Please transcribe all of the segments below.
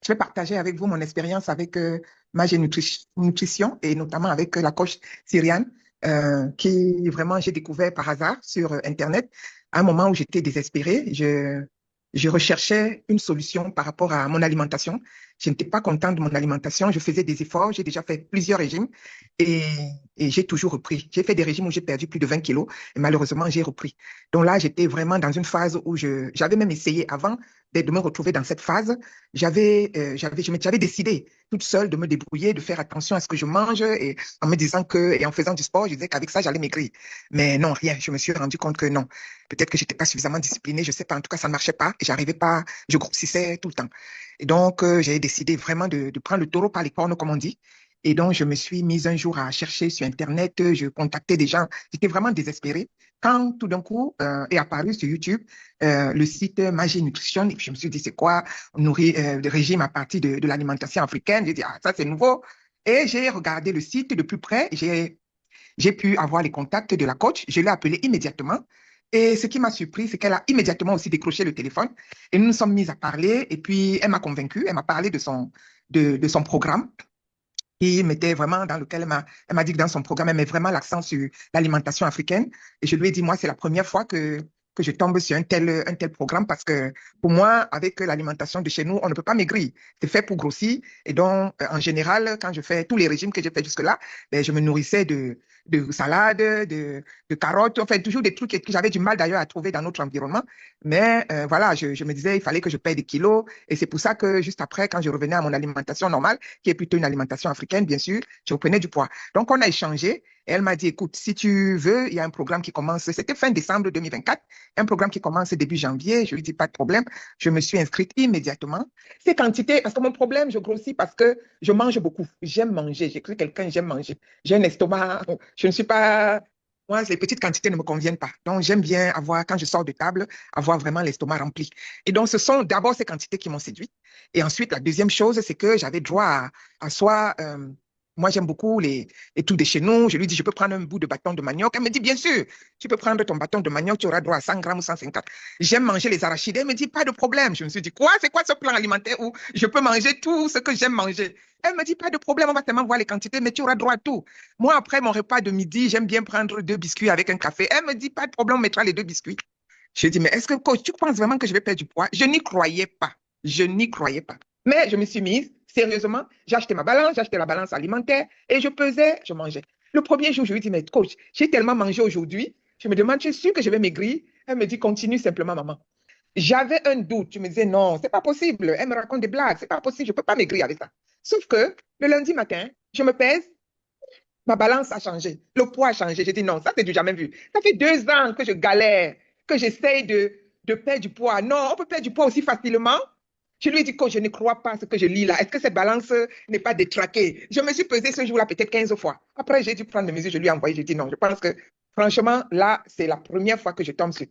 je vais partager avec vous mon expérience avec Magie Nutrition et notamment avec la coach Syriane, qui vraiment j'ai découvert par hasard sur Internet à un moment où j'étais désespérée. Je recherchais une solution par rapport à mon alimentation. Je n'étais pas contente de mon alimentation. Je faisais des efforts. J'ai déjà fait plusieurs régimes et, et j'ai toujours repris. J'ai fait des régimes où j'ai perdu plus de 20 kilos et malheureusement, j'ai repris. Donc là, j'étais vraiment dans une phase où j'avais même essayé avant de me retrouver dans cette phase. J'avais décidé toute seule de me débrouiller, de faire attention à ce que je mange et en me disant que, et en faisant du sport, je disais qu'avec ça, j'allais maigrir. Mais non, rien. Je me suis rendu compte que non. Peut-être que j'étais pas suffisamment disciplinée, je sais pas. En tout cas, ça ne marchait pas et j'arrivais pas, je grossissais tout le temps. Et donc, j'ai décidé vraiment de prendre le taureau par les cornes, comme on dit. Et donc, je me suis mise un jour à chercher sur Internet, je contactais des gens. J'étais vraiment désespérée. Quand tout d'un coup est apparu sur YouTube le site Magie Nutrition, et puis je me suis dit, c'est quoi? On nourrit le régime à partir de l'alimentation africaine. J'ai dit, ah, ça, c'est nouveau. Et j'ai regardé le site de plus près. J'ai pu avoir les contacts de la coach. Je l'ai appelée immédiatement. Et ce qui m'a surpris, c'est qu'elle a immédiatement aussi décroché le téléphone. Et nous nous sommes mis à parler. Et puis, elle m'a convaincue. Elle m'a parlé de son programme qui mettait vraiment dans lequel elle m'a dit que dans son programme, elle met vraiment l'accent sur l'alimentation africaine. Et je lui ai dit, moi, c'est la première fois que je tombe sur un tel programme parce que pour moi, avec l'alimentation de chez nous, on ne peut pas maigrir. C'est fait pour grossir. Et donc, en général, quand je fais tous les régimes que j'ai fait jusque-là, ben, je me nourrissais de salades, de carottes, enfin, toujours des trucs que j'avais du mal d'ailleurs à trouver dans notre environnement. Mais voilà, je me disais, il fallait que je paye des kilos. Et c'est pour ça que juste après, quand je revenais à mon alimentation normale, qui est plutôt une alimentation africaine, bien sûr, je reprenais du poids. Donc, on a échangé et elle m'a dit, écoute, si tu veux, il y a un programme qui commence, c'était fin décembre 2024, un programme qui commence début janvier. Je lui dis, pas de problème. Je me suis inscrite immédiatement. Ces quantités, parce que mon problème, je grossis parce que je mange beaucoup. J'aime manger. J'ai cru quelqu'un, j'aime manger. J'ai un estomac, je ne suis pas... Moi, les petites quantités ne me conviennent pas. Donc, j'aime bien avoir, quand je sors de table, avoir vraiment l'estomac rempli. Et donc, ce sont d'abord ces quantités qui m'ont séduite. Et ensuite, la deuxième chose, c'est que j'avais droit à soit, moi j'aime beaucoup les trucs de chez nous. Je lui dis, je peux prendre un bout de bâton de manioc. Elle me dit, bien sûr, tu peux prendre ton bâton de manioc, tu auras droit à 100 grammes ou 150. J'aime manger les arachides. Elle me dit, pas de problème. Je me suis dit, quoi? C'est quoi ce plan alimentaire où je peux manger tout ce que j'aime manger? Elle me dit, pas de problème, on va seulement voir les quantités, mais tu auras droit à tout. Moi, après mon repas de midi, j'aime bien prendre deux biscuits avec un café. Elle me dit, pas de problème, on mettra les deux biscuits. Je dis, mais est-ce que, coach, tu penses vraiment que je vais perdre du poids? Je n'y croyais pas. Je n'y croyais pas. Mais je me suis mise, sérieusement, j'ai acheté ma balance, j'ai acheté la balance alimentaire et je pesais, je mangeais. Le premier jour, je lui dis, mais coach, j'ai tellement mangé aujourd'hui, je me demande, tu es sûre que je vais maigrir? Elle me dit, continue simplement, maman. J'avais un doute, je me disais, non, c'est pas possible. Elle me raconte des blagues, c'est pas possible, je peux pas maigrir avec ça. Sauf que le lundi matin, je me pèse, ma balance a changé, le poids a changé. J'ai dit, non, ça, c'est du jamais vu. Ça fait 2 ans que je galère, que j'essaye de perdre du poids. Non, on peut perdre du poids aussi facilement. Je lui ai dit que je ne crois pas à ce que je lis là. Est-ce que cette balance n'est pas détraquée? Je me suis pesée ce jour-là peut-être 15 fois. Après, j'ai dû prendre mes mesures, je lui ai envoyé, j'ai dit non. Je pense que franchement, là, c'est la première fois que je tombe sur.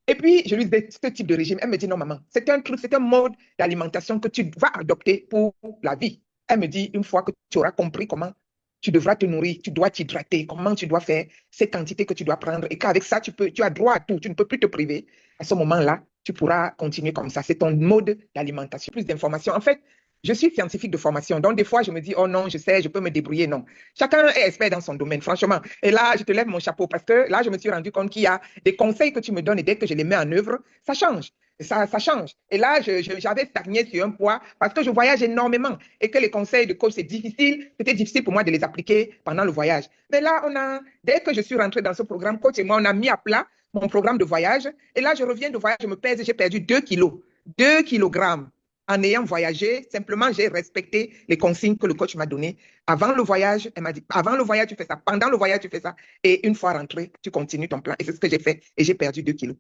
Et puis, je lui disais ce type de régime. Elle me dit non, maman, c'est un truc, c'est un mode d'alimentation que tu vas adopter pour la vie. Elle me dit une fois que tu auras compris comment tu devras te nourrir, tu dois t'hydrater, comment tu dois faire, ces quantités que tu dois prendre, et qu'avec ça, tu as droit à tout, tu ne peux plus te priver. À ce moment-là, tu pourras continuer comme ça. C'est ton mode d'alimentation. Plus d'informations. En fait, je suis scientifique de formation. Donc, des fois, je me dis, oh non, je sais, je peux me débrouiller. Non. Chacun est expert dans son domaine, franchement. Et là, je te lève mon chapeau parce que là, je me suis rendu compte qu'il y a des conseils que tu me donnes et dès que je les mets en œuvre, ça change. Ça change. Et là, j'avais stagné sur un poids parce que je voyage énormément et que les conseils de coach, c'est difficile. C'était difficile pour moi de les appliquer pendant le voyage. Mais là, dès que je suis rentrée dans ce programme, coach et moi, on a mis à plat mon programme de voyage. Et là, je reviens de voyage, je me pèse, j'ai perdu 2 kilos, 2 kilogrammes. En ayant voyagé, simplement, j'ai respecté les consignes que le coach m'a données. Avant le voyage, elle m'a dit, avant le voyage, tu fais ça. Pendant le voyage, tu fais ça. Et une fois rentré, tu continues ton plan. Et c'est ce que j'ai fait. Et j'ai perdu 2 kilos.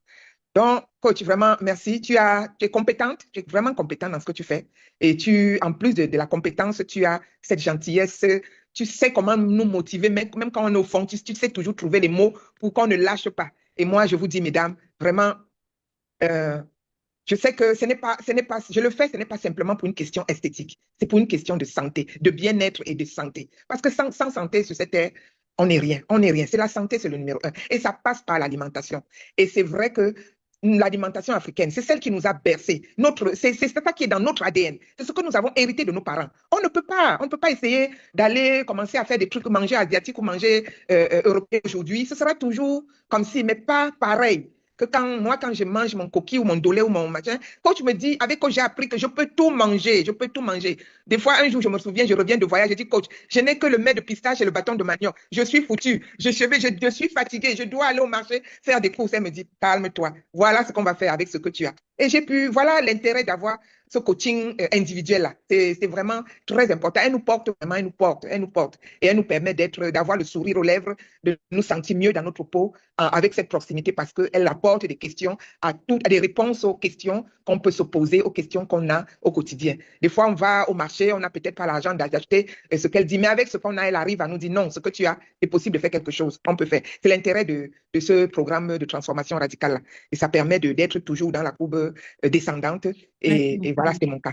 Donc, coach, vraiment, merci. Tu es compétente, tu es vraiment compétente dans ce que tu fais. Et en plus de la compétence, tu as cette gentillesse. Tu sais comment nous motiver, même quand on est au fond, tu sais toujours trouver les mots pour qu'on ne lâche pas. Et moi, je vous dis, mesdames, vraiment, euh, je sais que je le fais, ce n'est pas simplement pour une question esthétique. C'est pour une question de santé, de bien-être et de santé. Parce que sans santé sur cette terre, on n'est rien. On n'est rien. C'est la santé, c'est le numéro un. Et ça passe par l'alimentation. Et c'est vrai que l'alimentation africaine, c'est celle qui nous a bercés. C'est ça qui est dans notre ADN. C'est ce que nous avons hérité de nos parents. On ne peut pas essayer d'aller commencer à faire des trucs, manger asiatique ou manger européen aujourd'hui. Ce sera toujours comme si, mais pas pareil que quand je mange mon coquille ou mon dolé ou mon machin, coach me dit, avec coach, j'ai appris que je peux tout manger, je peux tout manger. Des fois, un jour, je me souviens, je reviens de voyage, je dis, coach, je n'ai que le mets de pistache et le bâton de manioc. Je suis foutu, je suis fatigué, je dois aller au marché faire des courses. Elle me dit, calme-toi, voilà ce qu'on va faire avec ce que tu as. Et voilà l'intérêt d'avoir ce coaching individuel-là. C'est vraiment très important. Elle nous porte vraiment, elle nous porte. Et elle nous permet d'avoir le sourire aux lèvres, de nous sentir mieux dans notre peau avec cette proximité parce qu'elle apporte des questions à des réponses aux questions qu'on peut se poser, aux questions qu'on a au quotidien. Des fois, on va au marché, on n'a peut-être pas l'argent d'acheter ce qu'elle dit, mais avec ce qu'on a, elle arrive à nous dire non, ce que tu as, c'est possible de faire quelque chose, on peut faire. C'est l'intérêt de ce programme de transformation radicale-là. Et ça permet d'être toujours dans la courbe descendante. Et voilà, c'est mon cas.